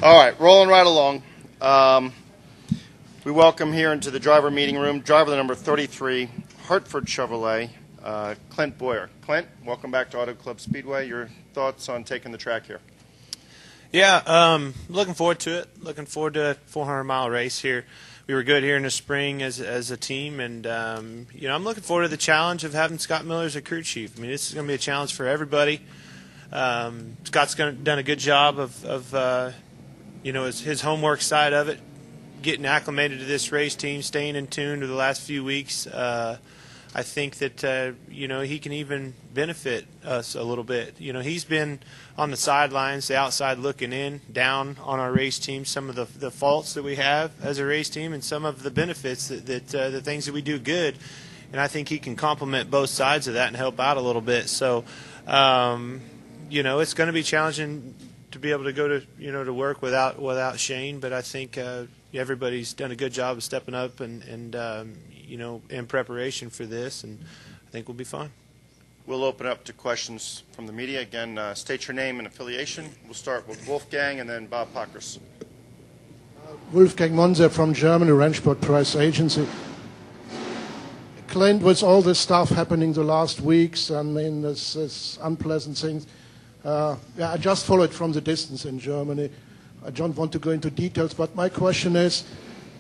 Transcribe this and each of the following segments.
All right, rolling right along. We welcome here into the driver meeting room driver the number 33, Hartford Chevrolet, Clint Bowyer. Clint, welcome back to Auto Club Speedway. Your thoughts on taking the track here? Yeah, looking forward to it. Looking forward to a 400-mile race here. We were good here in the spring as a team, and I'm looking forward to the challenge of having Scott Miller as a crew chief. I mean, this is going to be a challenge for everybody. Scott's done a good job of his homework side of it, getting acclimated to this race team, staying in tune to the last few weeks. I think that he can even benefit us a little bit. He's been on the sidelines, the outside looking in, down on our race team, some of the faults that we have as a race team and some of the benefits that the things that we do good. And I think he can complement both sides of that and help out a little bit. So, it's going to be challenging to be able to go to work without Shane, but I think everybody's done a good job of stepping up and in preparation for this, and I think we'll be fine. We'll open up to questions from the media. Again, state your name and affiliation. We'll start with Wolfgang and then Bob Pockers. Wolfgang Monser from Germany, Rennsport Press Agency. Clint, with all this stuff happening the last weeks, I mean, this unpleasant things. I just follow it from the distance in Germany. I don't want to go into details, but my question is,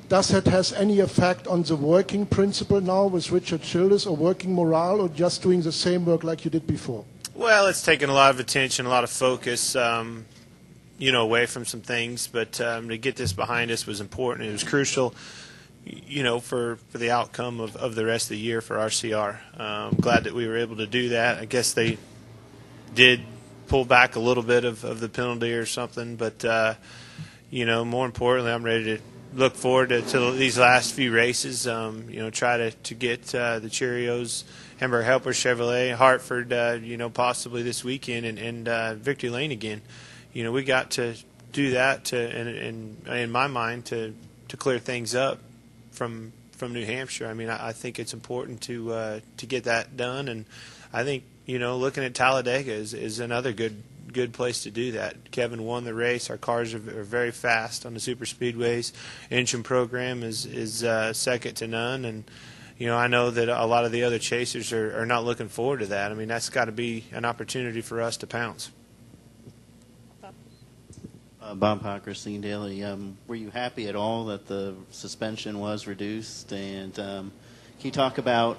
does that have any effect on the working principle now with Richard Childers, or working morale, or just doing the same work like you did before? Well, it's taken a lot of attention, a lot of focus, away from some things, but to get this behind us was important. It was crucial, for the outcome of the rest of the year for RCR. I'm glad that we were able to do that. I guess they did pull back a little bit of the penalty or something, but, more importantly, I'm ready to look forward to these last few races, try to get the Cheerios, Hamburg Helper Chevrolet, Hartford, possibly this weekend, and Victory Lane again. We got to do that in my mind, to clear things up from New Hampshire. I mean, I think it's important to get that done, and I think, looking at Talladega is another good place to do that. Kevin won the race. Our cars are very fast on the super speedways. Engine program is second to none, and I know that a lot of the other chasers are not looking forward to that. I mean, that's got to be an opportunity for us to pounce. Bob Pocker, Scene Daily. Were you happy at all that the suspension was reduced? And can you talk about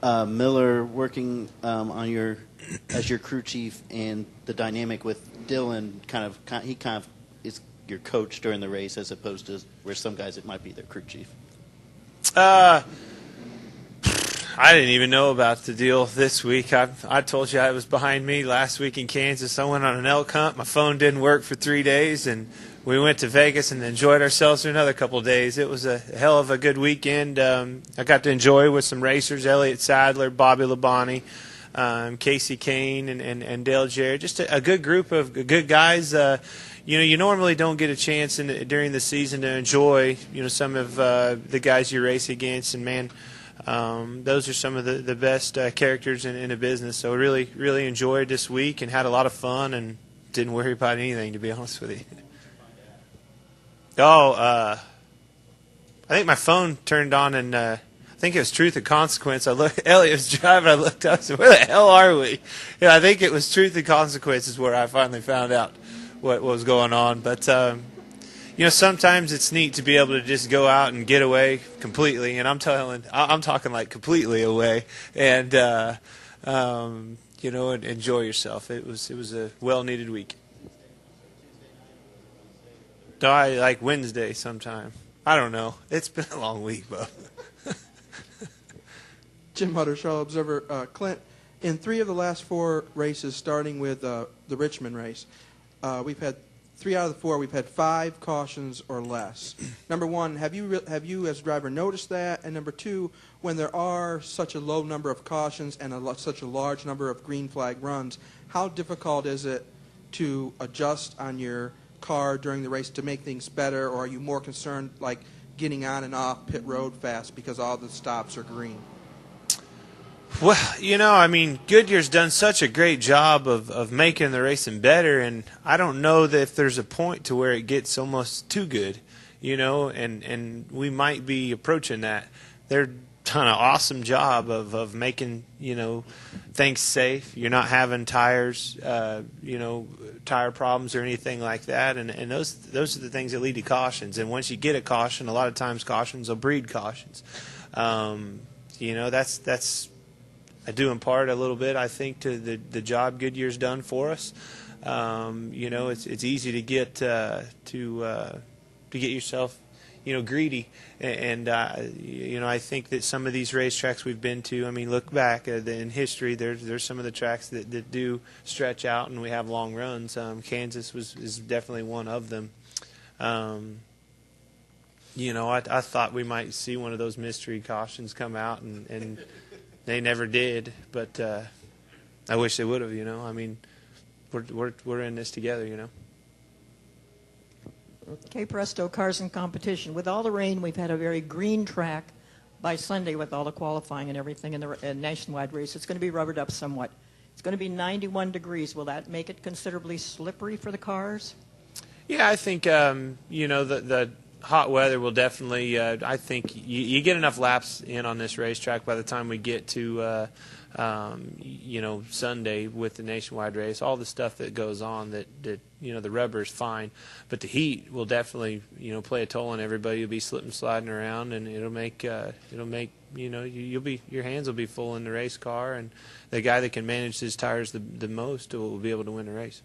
Miller working as your crew chief and the dynamic with Dylan? He kind of is your coach during the race, as opposed to where some guys it might be their crew chief. I didn't even know about the deal this week. I told you I was behind me last week in Kansas. I went on an elk hunt. My phone didn't work for 3 days, and we went to Vegas and enjoyed ourselves for another couple of days. It was a hell of a good weekend. I got to enjoy with some racers, Elliott Sadler, Bobby Labonte, Casey Kane, and Dale Jarrett. Just a good group of good guys. You normally don't get a chance during the season to enjoy, some of the guys you race against, and man, those are some of the best characters in the business. So really, really enjoyed this week and had a lot of fun and didn't worry about anything, to be honest with you. I think my phone turned on, and I think it was Truth or Consequence. Elliot was driving. I looked up and said, "Where the hell are we?" I think it was Truth or Consequences where I finally found out what was going on. But sometimes it's neat to be able to just go out and get away completely, and I'm talking like completely away, and and enjoy yourself. It was a well-needed week. No, I like Wednesday sometime. I don't know. It's been a long week, Bob. Jim Hutter, Charlotte Observer. Clint, in 3 of the last 4 races, starting with the Richmond race, we've had 3 out of the 4. We've had 5 cautions or less. Number 1, have you as a driver noticed that? And number 2, when there are such a low number of cautions and such a large number of green flag runs, how difficult is it to adjust on your car during the race to make things better, or are you more concerned like getting on and off pit road fast because all the stops are green? Well, I mean, Goodyear's done such a great job of making the racing better, and I don't know that if there's a point to where it gets almost too good, and we might be approaching that. They're done an awesome job of making, things safe. You're not having tires, tire problems or anything like that, and those are the things that lead to cautions. And once you get a caution, a lot of times cautions will breed cautions. That's I do impart a little bit, I think, to the job Goodyear's done for us. It's easy to get yourself, greedy, and I think that some of these racetracks we've been to, I mean, look back in history. There's some of the tracks that do stretch out, and we have long runs. Kansas is definitely one of them. I thought we might see one of those mystery cautions come out, and they never did, but I wish they would have. I mean, we're in this together. Okay, presto, cars in competition. With all the rain, we've had a very green track by Sunday with all the qualifying and everything in the nationwide race. It's going to be rubbered up somewhat. It's going to be 91 degrees. Will that make it considerably slippery for the cars? Yeah, I think the hot weather will definitely. I think you get enough laps in on this racetrack by the time we get to Sunday with the nationwide race. All the stuff that goes on that the rubber is fine, but the heat will definitely play a toll on everybody. You'll be slipping, sliding around, and it'll make your hands will be full in the race car, and the guy that can manage his tires the most will be able to win the race.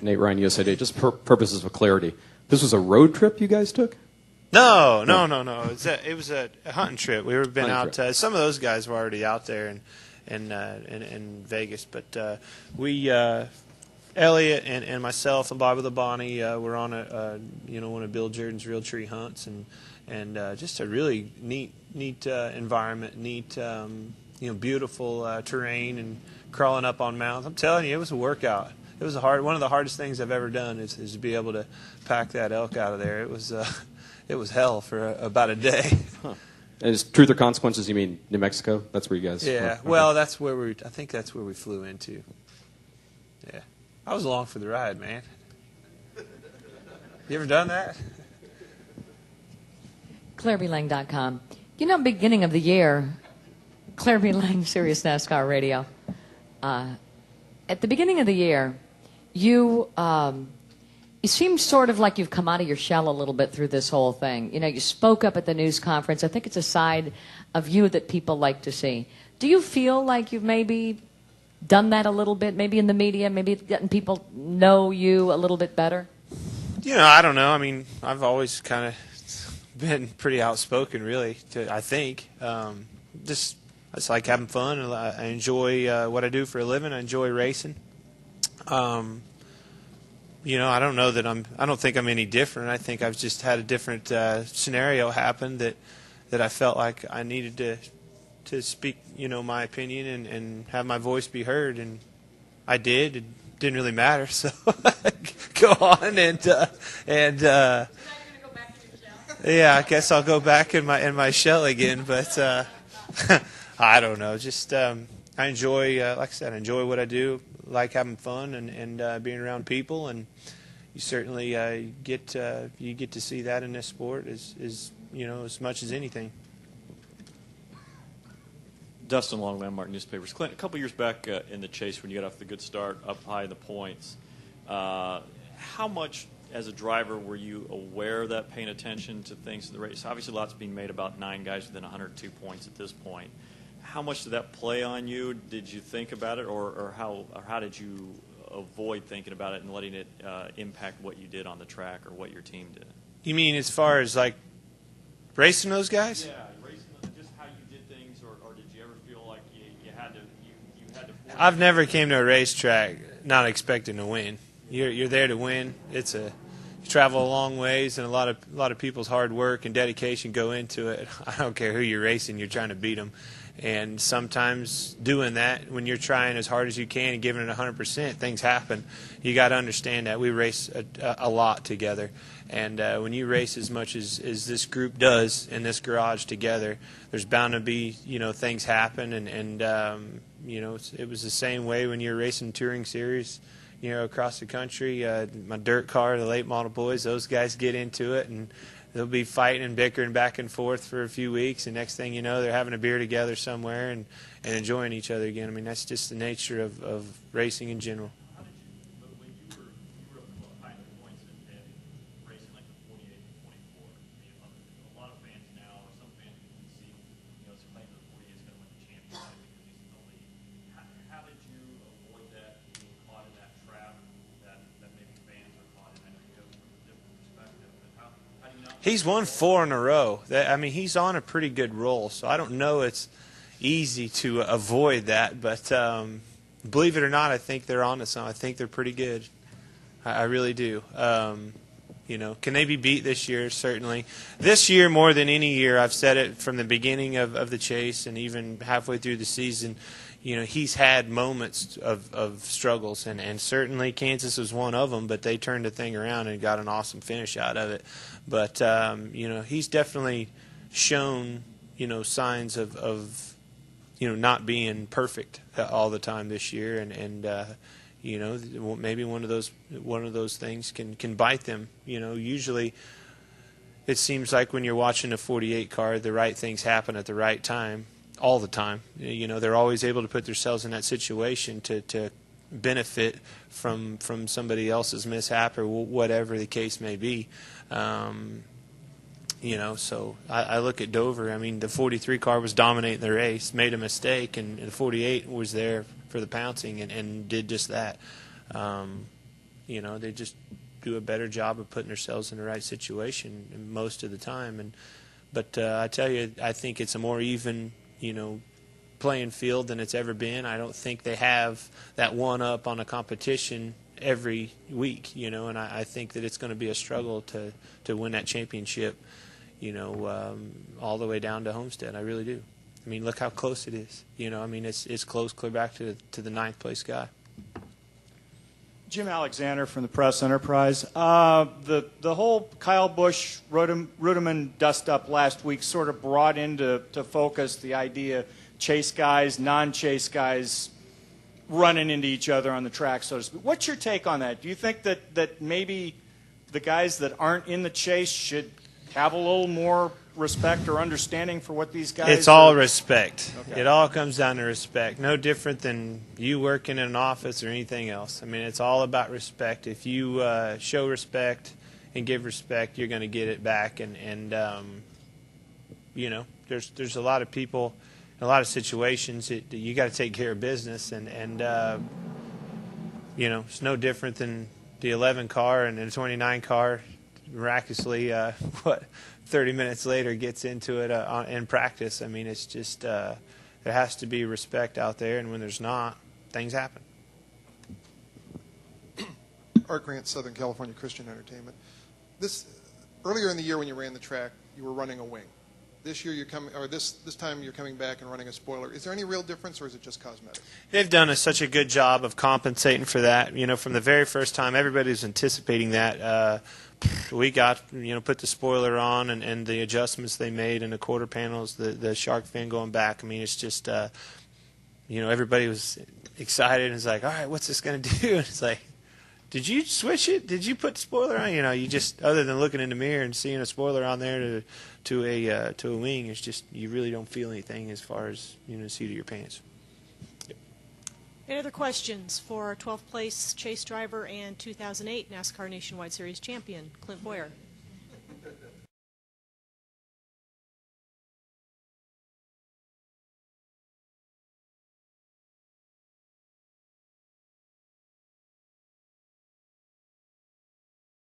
Nate Ryan, USA Today. Just for purposes of clarity, this was a road trip you guys took? No. It was a hunting trip. We were been Hunting out. Some of those guys were already out there in Vegas, but we, Elliot and myself and Bobby Labonte, were on one of Bill Jordan's real tree hunts, and just a really neat environment, neat beautiful terrain, and crawling up on mountains. I'm telling you, it was a workout. It was one of the hardest things I've ever done is to be able to pack that elk out of there. It was hell for about a day. Huh. And is Truth or Consequences? You mean New Mexico? That's where you guys? Yeah. Went? Okay. Well, I think that's where we flew into. Yeah. I was along for the ride, man. You ever done that? ClaireBLang.com. Beginning of the year, Claire B. Lang, Sirius NASCAR Radio. At the beginning of the year, you seem sort of like you've come out of your shell a little bit through this whole thing. You spoke up at the news conference. I think it's a side of you that people like to see. Do you feel like you've maybe done that a little bit, maybe in the media, maybe getting people know you a little bit better? I don't know. I mean, I've always kind of been pretty outspoken, really, I think. Just I like having fun. I enjoy what I do for a living. I enjoy racing. I don't know that I don't think I'm any different. I think I've just had a different scenario happen that I felt like I needed to speak, my opinion and have my voice be heard, and I did. It didn't really matter, so go on and yeah, I guess I'll go back in my shell again, but I don't know. Just I enjoy, like I said, I enjoy what I do. Like having fun and being around people, and you certainly get to see that in this sport as much as anything. Dustin Long, Landmark Newspapers. Clint, a couple years back in the chase when you got off the good start, up high in the points, how much as a driver were you aware of that, paying attention to things in the race? Obviously, lots being made about 9 guys within 102 points at this point. How much did that play on you? Did you think about it, or how did you avoid thinking about it and letting it impact what you did on the track or what your team did? You mean as far as like racing those guys? Yeah, racing, just how you did things, or did you ever feel like you had to? I've never came to a racetrack not expecting to win. You're there to win. You travel a long ways, and a lot of people's hard work and dedication go into it. I don't care who you're racing, you're trying to beat them. And sometimes doing that, when you're trying as hard as you can and giving it 100%, things happen. You got to understand that. We race a lot together. And when you race as much as this group does in this garage together, there's bound to be, things happen. And it was the same way when you're racing touring series, across the country. My dirt car, the late model boys, those guys get into it, and they'll be fighting and bickering back and forth for a few weeks, and next thing you know, they're having a beer together somewhere and enjoying each other again. I mean, that's just the nature of racing in general. How did you, when you were up high in the points and racing like the 48 and 24, a lot of fans now, or some fans can see, it's claim that the 48 is going to win the championship because he's in the lead. How did you avoid that, being caught in that trap that maybe fans are caught in? I know you have a different perspective, but how do you not? He's won 4 in a row. He's on a pretty good roll, so I don't know it's easy to avoid that, but believe it or not, I think they're on to something. I think they're pretty good. I really do. Can they be beat this year? Certainly. This year, more than any year, I've said it from the beginning of the chase and even halfway through the season, he's had moments of struggles, and certainly Kansas was one of them, but they turned the thing around and got an awesome finish out of it. But, he's definitely shown, signs of not being perfect all the time this year, and maybe one of those things can bite them. Usually it seems like when you're watching a 48 car, the right things happen at the right time all the time. They're always able to put themselves in that situation to benefit from somebody else's mishap or whatever the case may be. So I look at Dover. I mean, the 43 car was dominating the race, made a mistake, and the 48 was there for the pouncing and did just that. They just do a better job of putting themselves in the right situation most of the time. But I tell you, I think it's a more even, playing field than it's ever been. I don't think they have that one up on a competition every week, and I think that it's going to be a struggle to win that championship, all the way down to Homestead. I really do. I mean, look how close it is. It's close clear back to the 9th place guy. Jim Alexander from the Press Enterprise. The whole Kyle Busch Ruderman dust up last week sort of brought into focus the idea chase guys, non-chase guys running into each other on the track, so to speak. What's your take on that? Do you think that maybe the guys that aren't in the chase should have a little more respect or understanding for what these guys It's all respect. Okay. It all comes down to respect. No different than you working in an office or anything else. I mean, it's all about respect. If you show respect and give respect, you're going to get it back. And there's a lot of people, in a lot of situations that you got to take care of business. And it's no different than the 11 car and the 29 car miraculously, 30 minutes later gets into it in practice. I mean, it's just there has to be respect out there, and when there's not, things happen. Art Grant, Southern California Christian Entertainment. Earlier in the year when you ran the track, you were running a wing. This year this time you're coming back and running a spoiler. Is there any real difference, or is it just cosmetic? They've done such a good job of compensating for that. From the very first time, everybody was anticipating that. We got, put the spoiler on and the adjustments they made in the quarter panels, the shark fin going back. I mean, it's just, everybody was excited and it's like, all right, what's this going to do? And it's like, did you switch it? Did you put the spoiler on? You just, other than looking in the mirror and seeing a spoiler on there to a wing, it's just, you really don't feel anything as far as, the seat of your pants. Yep. Any other questions for 12th place chase driver and 2008 NASCAR Nationwide Series champion, Clint Bowyer?